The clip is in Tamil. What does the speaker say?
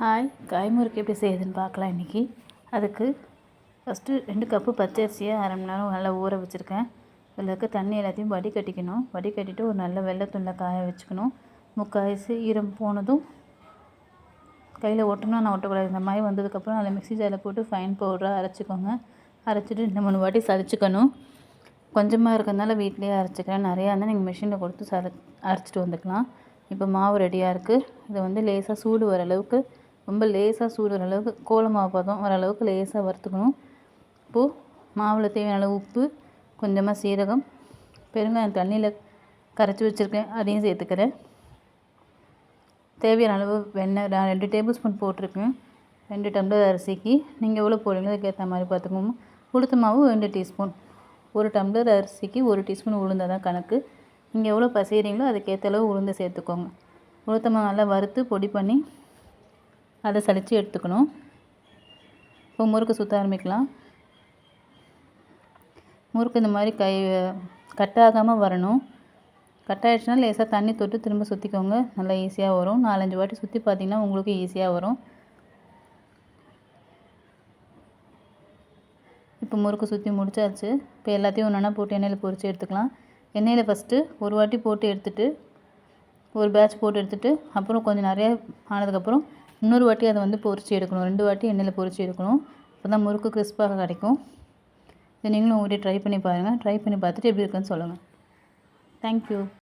ஹாய், காய் முறுக்கு எப்படி செய்யுதுன்னு பார்க்கலாம் இன்றைக்கி. அதுக்கு ஃபஸ்ட்டு 2 கப்பு பச்சரிசியை அரை மணி நேரம் நல்லா ஊற வச்சுருக்கேன். இதில் இருக்க தண்ணி எல்லாத்தையும் வடிகட்டிக்கணும். வடிகட்டிட்டு ஒரு நல்ல வெள்ளைத்துணியில் காய வச்சுக்கணும். முக்கால்வாசி ஈரம் போனதும் கையில் ஒட்டணும், நான் ஒட்டக்கூடாது. இந்த மாதிரி வந்ததுக்கப்புறம் அதில் மிக்ஸி ஜாரில் போட்டு ஃபைன் பவுடராக அரைச்சிக்கோங்க. அரைச்சிட்டு 2-3 வாட்டி சலிச்சுக்கணும். கொஞ்சமாக இருக்கிறதுனால வீட்டிலேயே அரைச்சிக்கிறேன். நிறையா இருந்தால் நீங்கள் மிஷினில் கொடுத்து அரைச்சிட்டு வந்துக்கலாம். இப்போ மாவு ரெடியாக இருக்குது. இதை லேசாக சூடு வர அளவுக்கு, ரொம்ப லேசாக சூடு வர அளவுக்கு, கோல மாவு பதம் வர அளவுக்கு லேசாக வறுத்துக்கணும். இப்போது மாவில் தேவையான அளவு உப்பு, கொஞ்சமாக சீரகம், பெருங்காயம் தண்ணியில் கரைச்சி வச்சுருக்கேன், அதையும் சேர்த்துக்கிறேன். தேவையான அளவு வெண்ணெய், நான் 2 டேபிள் ஸ்பூன் போட்டிருக்கேன். 2 டம்ளர் அரிசிக்கு நீங்கள் எவ்வளோ போடுறீங்களோ அதுக்கேற்ற மாதிரி பார்த்துக்கோங்க. உளுத்த மாவு 2 டீஸ்பூன். 1 டம்ளர் அரிசிக்கு 1 டீஸ்பூன் உளுந்தால் தான் கணக்கு. நீங்கள் எவ்வளோ பசைகிறீங்களோ அதுக்கேற்ற அளவு உளுந்து சேர்த்துக்கோங்க. உளுத்த மாவு நல்லா வறுத்து பொடி பண்ணி அதை சலித்து எடுத்துக்கணும். இப்போ முறுக்கு சுற்ற ஆரம்பிக்கலாம். முறுக்கு இந்த மாதிரி கட்டாகாமல் வரணும். கட்டாயிடுச்சுன்னா லேசாக தண்ணி தொட்டு திரும்ப சுற்றிக்கோங்க. நல்லா ஈஸியாக வரும். 4-5 வாட்டி சுற்றி பார்த்தீங்கன்னா உங்களுக்கு ஈஸியாக வரும். இப்போ முறுக்கு சுற்றி முடிச்சாச்சு. இப்போ எல்லாத்தையும் ஒன்றா போட்டு எண்ணெயில் பொரித்து எடுத்துக்கலாம். எண்ணெயில் ஃபஸ்ட்டு ஒரு வாட்டி போட்டு எடுத்துகிட்டு, ஒரு பேட்ச் போட்டு எடுத்துகிட்டு, அப்புறம் கொஞ்சம் நிறையா ஆனதுக்கப்புறம் இன்னொரு வாட்டி அதை பொரித்து எடுக்கணும். 2 வாட்டி எண்ணெயில் பொரித்து எடுக்கணும். அப்போ தான் முறுக்கு கிறிஸ்பாக கிடைக்கும். இதை நீங்களும் உங்கள்கிட்ட ட்ரை பண்ணி பாருங்கள். ட்ரை பண்ணி பார்த்துட்டு எப்படி இருக்குன்னு சொல்லுங்கள். தேங்க்யூ.